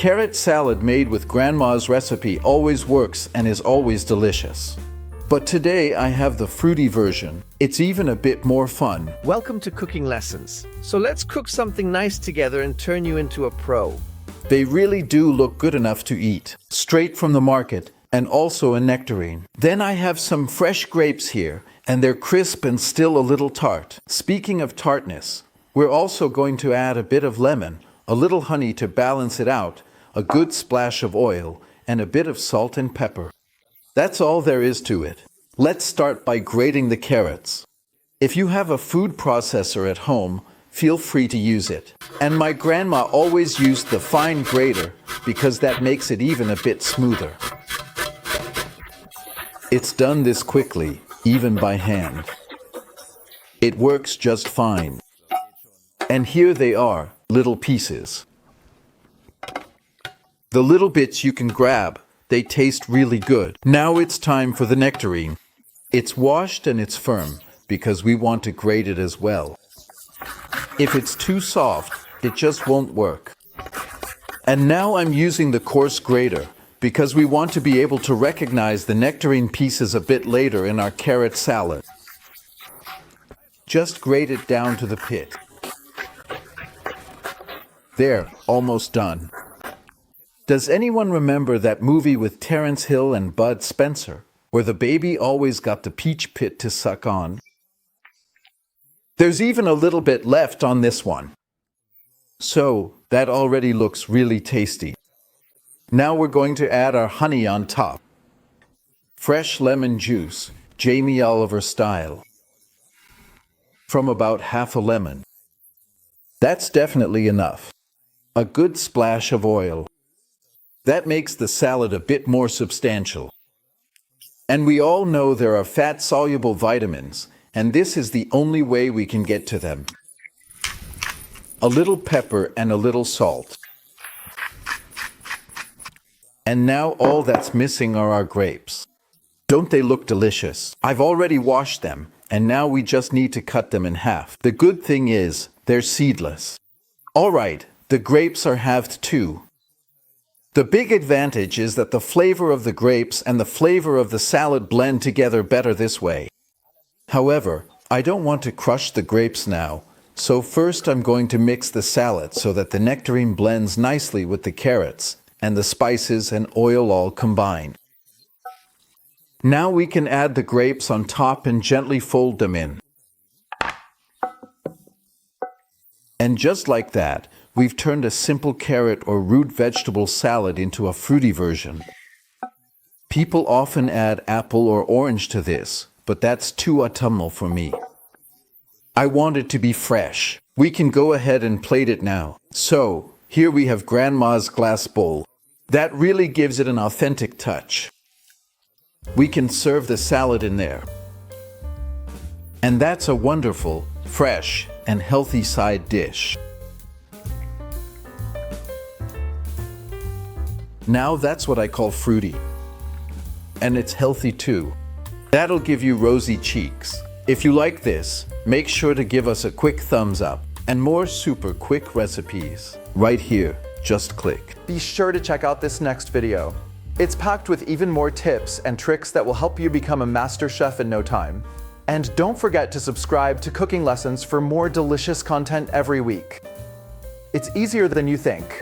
carrot salad made with Grandma's recipe always works and is always delicious. But today I have the fruity version. It's even a bit more fun. Welcome to Cooking Lessons. So let's cook something nice together and turn you into a pro. They really do look good enough to eat, straight from the market, and also a nectarine. Then I have some fresh grapes here, and they're crisp and still a little tart. Speaking of tartness, we're also going to add a bit of lemon, a little honey to balance it out, a good splash of oil, and a bit of salt and pepper. That's all there is to it. Let's start by grating the carrots. If you have a food processor at home, feel free to use it. And my grandma always used the fine grater because that makes it even a bit smoother. It's done this quickly, even by hand. It works just fine. And here they are, little pieces. The little bits you can grab, they taste really good. Now it's time for the nectarine. It's washed and it's firm because we want to grate it as well. If it's too soft, it just won't work. And now I'm using the coarse grater because we want to be able to recognize the nectarine pieces a bit later in our carrot salad. Just grate it down to the pit. There, almost done. Does anyone remember that movie with Terence Hill and Bud Spencer, where the baby always got the peach pit to suck on? There's even a little bit left on this one. So, that already looks really tasty. Now we're going to add our honey on top. Fresh lemon juice, Jamie Oliver style. From about half a lemon. That's definitely enough. A good splash of oil. That makes the salad a bit more substantial. And we all know there are fat-soluble vitamins, and this is the only way we can get to them. A little pepper and a little salt. And now all that's missing are our grapes. Don't they look delicious? I've already washed them, and now we just need to cut them in half. The good thing is, they're seedless. All right, the grapes are halved too. The big advantage is that the flavor of the grapes and the flavor of the salad blend together better this way. However, I don't want to crush the grapes now, so first I'm going to mix the salad so that the nectarine blends nicely with the carrots and the spices and oil all combine. Now we can add the grapes on top and gently fold them in. And just like that, we've turned a simple carrot or root vegetable salad into a fruity version. People often add apple or orange to this, but that's too autumnal for me. I want it to be fresh. We can go ahead and plate it now. So, here we have Grandma's glass bowl. That really gives it an authentic touch. We can serve the salad in there. And that's a wonderful, fresh, and healthy side dish. Now that's what I call fruity. And it's healthy too. That'll give you rosy cheeks. If you like this, make sure to give us a quick thumbs up. And more super quick recipes, right here, just click. Be sure to check out this next video. It's packed with even more tips and tricks that will help you become a master chef in no time. And don't forget to subscribe to Cooking Lessons for more delicious content every week. It's easier than you think.